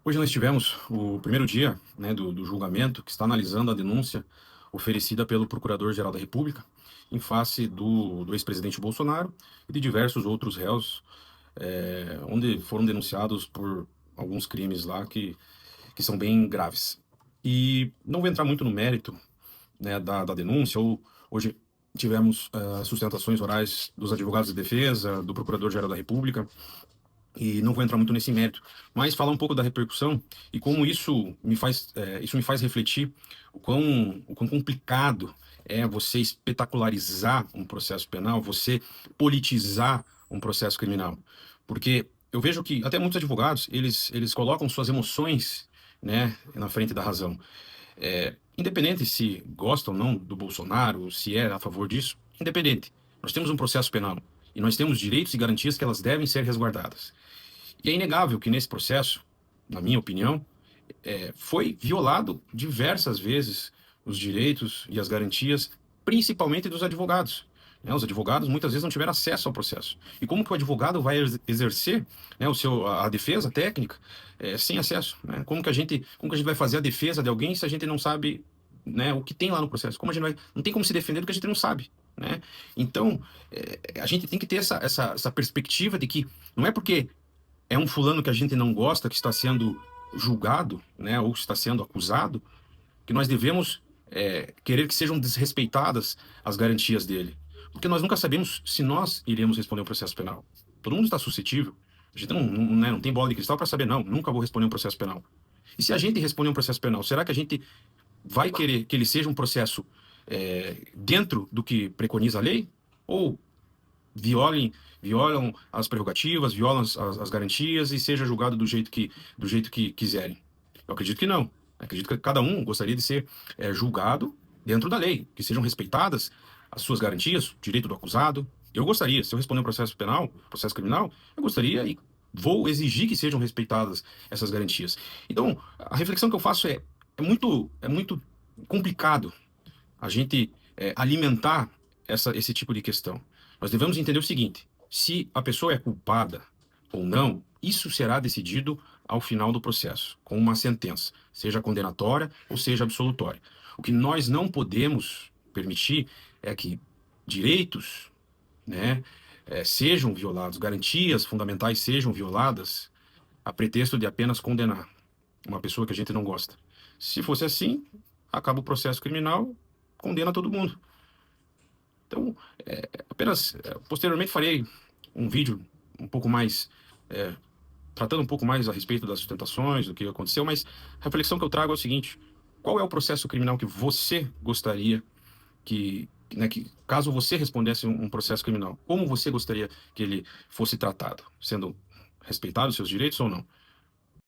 Hoje nós tivemos o primeiro dia, né, do julgamento que está analisando a denúncia oferecida pelo Procurador-Geral da República em face do ex-presidente Bolsonaro e de diversos outros réus, onde foram denunciados por alguns crimes lá que são bem graves. E não vou entrar muito no mérito, né, da denúncia. Hoje tivemos sustentações orais dos advogados de defesa, do Procurador-Geral da República, e não vou entrar muito nesse mérito, mas falar um pouco da repercussão e como isso me faz refletir o quão complicado é você espetacularizar um processo penal, você politizar um processo criminal. Porque eu vejo que até muitos advogados, eles colocam suas emoções, né, na frente da razão. Independente se gosta ou não do Bolsonaro, se é a favor disso, independente. Nós temos um processo penal e nós temos direitos e garantias que elas devem ser resguardadas. E é inegável que nesse processo, na minha opinião, foi violado diversas vezes os direitos e as garantias, principalmente dos advogados. Né? Os advogados muitas vezes não tiveram acesso ao processo. E como que o advogado vai exercer, né, a defesa técnica sem acesso? Né? Como que a gente vai fazer a defesa de alguém se a gente não sabe, né, o que tem lá no processo? Não tem como se defender do que a gente não sabe. Né? Então, a gente tem que ter essa perspectiva de que não é porque é um fulano que a gente não gosta, que está sendo julgado, né, ou está sendo acusado, que nós devemos querer que sejam desrespeitadas as garantias dele. Porque nós nunca sabemos se nós iremos responder um processo penal. Todo mundo está suscetível. A gente não tem bola de cristal para saber, não, nunca vou responder um processo penal. E se a gente responder um processo penal, será que a gente vai querer que ele seja um processo dentro do que preconiza a lei? Ou violam as prerrogativas, violam as garantias e seja julgado do jeito que quiserem. Eu acredito que não. Eu acredito que cada um gostaria de ser julgado dentro da lei, que sejam respeitadas as suas garantias, o direito do acusado. Eu gostaria, se eu responder um processo penal, processo criminal, eu gostaria e vou exigir que sejam respeitadas essas garantias. Então, a reflexão que eu faço é muito complicado a gente alimentar esse tipo de questão. Nós devemos entender o seguinte: se a pessoa é culpada ou não, isso será decidido ao final do processo, com uma sentença, seja condenatória ou seja absolutória. O que nós não podemos permitir é que direitos, né, sejam violados, garantias fundamentais sejam violadas a pretexto de apenas condenar uma pessoa que a gente não gosta. Se fosse assim, acaba o processo criminal, condena todo mundo. Então, posteriormente farei um vídeo um pouco mais, é, tratando um pouco mais a respeito das sustentações, do que aconteceu, mas a reflexão que eu trago é o seguinte: qual é o processo criminal que você gostaria que caso você respondesse um processo criminal, como você gostaria que ele fosse tratado? Sendo respeitados os seus direitos ou não?